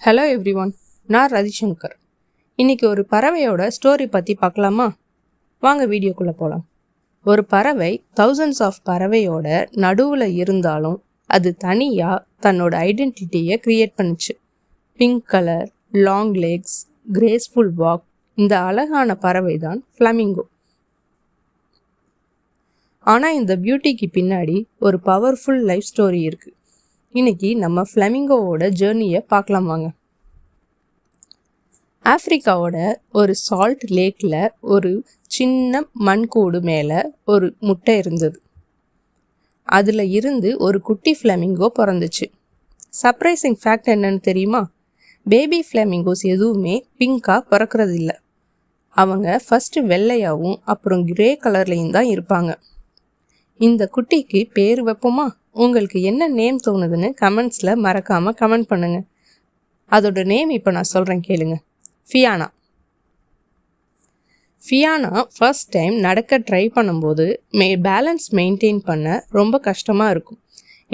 Hello everyone, நான் ரதிசங்கர். இன்றைக்கி ஒரு பறவையோட ஸ்டோரி பற்றி பார்க்கலாமா? வாங்க வீடியோக்குள்ளே போகலாம். ஒரு பறவை தௌசண்ட்ஸ் ஆஃப் பறவையோட நடுவில் இருந்தாலும் அது தனியாக தன்னோட ஐடென்டிட்டியை க்ரியேட் பண்ணுச்சு. Pink colour, long legs, graceful walk. இந்த அழகான பறவை தான் ஃப்ளமிங்கோ. ஆனால் இந்த பியூட்டிக்கு பின்னாடி ஒரு பவர்ஃபுல் லைஃப் ஸ்டோரி இருக்குது. இன்னைக்கு நம்ம ஃப்ளமிங்கோவோட ஜேர்னியை பார்க்கலாம் வாங்க. ஆஃப்ரிக்காவோட ஒரு சால்ட் லேக்கில் ஒரு சின்ன மண்கூடு மேலே ஒரு முட்டை இருந்தது. அதில் இருந்து ஒரு குட்டி ஃப்ளமிங்கோ பிறந்துச்சு. சர்ப்ரைசிங் ஃபேக்ட் என்னன்னு தெரியுமா? பேபி ஃப்ளமிங்கோஸ் எதுவுமே பிங்காக பிறக்கிறதில்ல. அவங்க ஃபஸ்ட்டு வெள்ளையாகவும் அப்புறம் கிரே கலர்லேயும் தான் இருப்பாங்க. இந்த குட்டிக்கு பேர் வைப்போமா? உங்களுக்கு என்ன நேம் தோணுதுன்னு கமெண்ட்ஸில் மறக்காமல் கமெண்ட் பண்ணுங்கள். அதோட நேம் இப்போ நான் சொல்கிறேன் கேளுங்க. ஃபியானா. ஃபியானா ஃபர்ஸ்ட் டைம் நடக்க ட்ரை பண்ணும்போது பேலன்ஸ் மெயின்டைன் பண்ண ரொம்ப கஷ்டமாக இருக்கும்.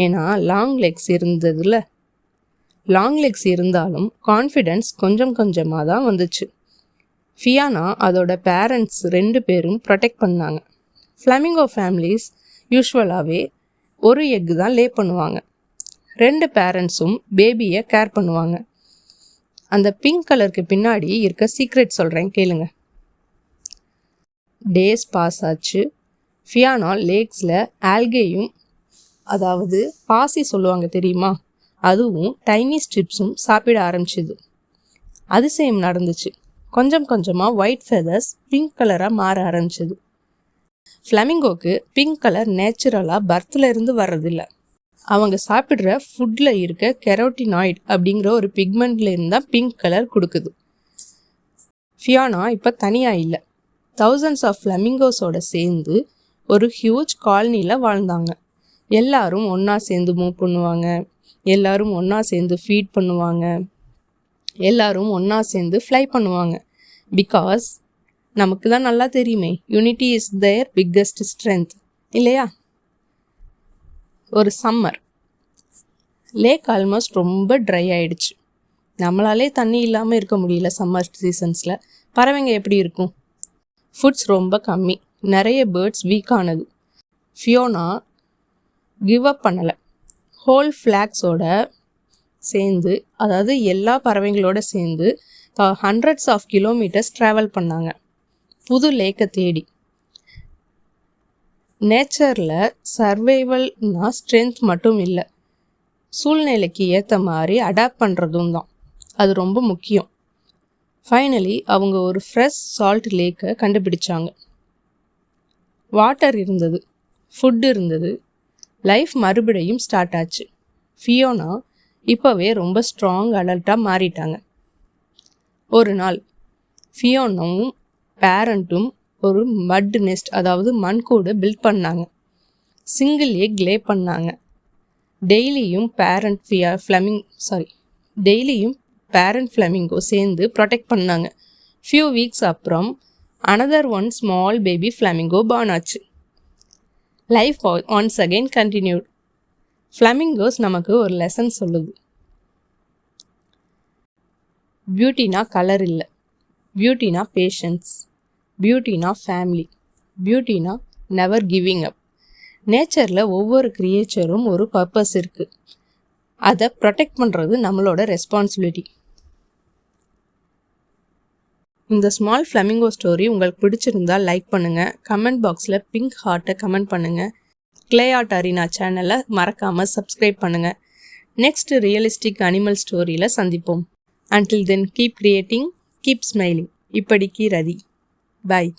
ஏன்னா லாங் லெக்ஸ் இருந்தாலும் கான்ஃபிடென்ஸ் கொஞ்சம் கொஞ்சமாக தான் வந்துச்சு. ஃபியானா அதோட பேரண்ட்ஸ் 2 பேரும் ப்ரொடெக்ட் பண்ணாங்க. ஃப்ளமிங்கோ ஃபேமிலிஸ் யூஸ்வலாகவே ஒரு எக்கு தான் லே பண்ணுவாங்க. 2 பேரண்ட்ஸும் பேபியை கேர் பண்ணுவாங்க. அந்த பிங்க் கலருக்கு பின்னாடி இருக்க சீக்ரெட் சொல்கிறேன் கேளுங்க. டேஸ் பாஸ் ஆச்சு. ஃபியானா லேக்ஸில் ஆல்கேயும், அதாவது பாசி சொல்லுவாங்க தெரியுமா, அதுவும் டைனி ஸ்ட்ரிப்ஸும் சாப்பிட ஆரம்பிச்சிது. அதிசயம் நடந்துச்சு. கொஞ்சம் கொஞ்சமாக ஒயிட் ஃபெதர்ஸ் பிங்க் கலராக மாற ஆரம்பிச்சிது. ஃப்ளமிங்கோக்கு பிங்க் கலர் நேச்சுரலாக பர்த்தில் இருந்து வர்றதில்லை. அவங்க சாப்பிட்ற ஃபுட்டில் இருக்க கெரோட்டினாய்ட் அப்படிங்கிற ஒரு பிக்மெண்ட்ல இருந்தால் பிங்க் கலர் கொடுக்குது. ஃபியானா இப்போ தனியாக இல்லை. தௌசண்ட்ஸ் ஆஃப் ஃப்ளமிங்கோஸோட சேர்ந்து ஒரு ஹியூஜ் காலனியில் வாழ்ந்தாங்க. எல்லாரும் ஒன்றா சேர்ந்து மூவ் பண்ணுவாங்க, எல்லாரும் ஒன்றா சேர்ந்து ஃபீட் பண்ணுவாங்க, எல்லாரும் ஒன்றா சேர்ந்து ஃப்ளை பண்ணுவாங்க. பிகாஸ் நமக்கு தான் நல்லா தெரியுமே, unity is their biggest strength இல்லையா? ஒரு சம்மர், லேக் ஆல்மோஸ்ட் ரொம்ப ட்ரை ஆகிடுச்சு. நம்மளாலே தண்ணி இல்லாமல் இருக்க முடியல. சம்மர் சீசன்ஸில் பறவைங்க எப்படி இருக்கும்? ஃபுட்ஸ் ரொம்ப கம்மி, நிறைய பேர்ட்ஸ் வீக் ஆனது. ஃபியோனா கிவ் அப் பண்ணலை. ஹோல் ஃப்ளாக்ஸோட சேர்ந்து, அதாவது எல்லா பறவைங்களோட சேர்ந்து ஹண்ட்ரட்ஸ் ஆஃப் கிலோமீட்டர்ஸ் ட்ராவல் பண்ணாங்க புது லேக்கை தேடி. நேச்சரில் சர்வைவல்னா ஸ்ட்ரென்த் மட்டும் இல்லை, சூழ்நிலைக்கு ஏற்ற மாதிரி அடாப்ட் பண்ணுறதும் தான். அது ரொம்ப முக்கியம். ஃபைனலி அவங்க ஒரு ஃப்ரெஷ் சால்ட் லேக்கை கண்டுபிடிச்சாங்க. வாட்டர் இருந்தது, ஃபுட் இருந்தது, லைஃப் மறுபடியும் ஸ்டார்ட் ஆச்சு. ஃபியோனா இப்போவே ரொம்ப ஸ்ட்ராங் அடல்ட்டாக மாறிட்டாங்க. ஒரு நாள் ஃபியோனாவும் பேரண்ட்டும் ஒரு மட் நெஸ்ட், அதாவது மண்கூடு பில்ட் பண்ணாங்க. சிங்கிள் எக் லே பண்ணாங்க. டெய்லியும் பேரண்ட் ஃப்ளமிங்கோ சேர்ந்து ப்ரொடெக்ட் பண்ணாங்க. ஃபியூ வீக்ஸ் அப்புறம் another one small baby flamingo born ஆச்சு. Life once again continued. Flamingos நமக்கு ஒரு லெசன் சொல்லுது. பியூட்டினா கலர் இல்லை, பியூட்டினா பேஷன்ஸ், பியூட்டினா ஃபேமிலி, பியூட்டினா நெவர் கிவிங் அப். நேச்சரில் ஒவ்வொரு கிரியேச்சரும் ஒரு பர்பஸ் இருக்குது. அதை ப்ரொடெக்ட் பண்ணுறது நம்மளோட ரெஸ்பான்சிபிலிட்டி. இந்த ஸ்மால் ஃப்ளமிங்கோ ஸ்டோரி உங்களுக்கு பிடிச்சிருந்தால் லைக் பண்ணுங்கள். கமெண்ட் பாக்ஸில் பிங்க் ஹார்ட்டை கமெண்ட் பண்ணுங்கள். கிளே ஆர்ட் அரினா சேனலை மறக்காமல் சப்ஸ்கிரைப் பண்ணுங்கள். நெக்ஸ்ட் ரியலிஸ்டிக் அனிமல் ஸ்டோரியில் சந்திப்போம். Until then, keep creating, keep smiling. இப்படிக்கு ரதி. Bye.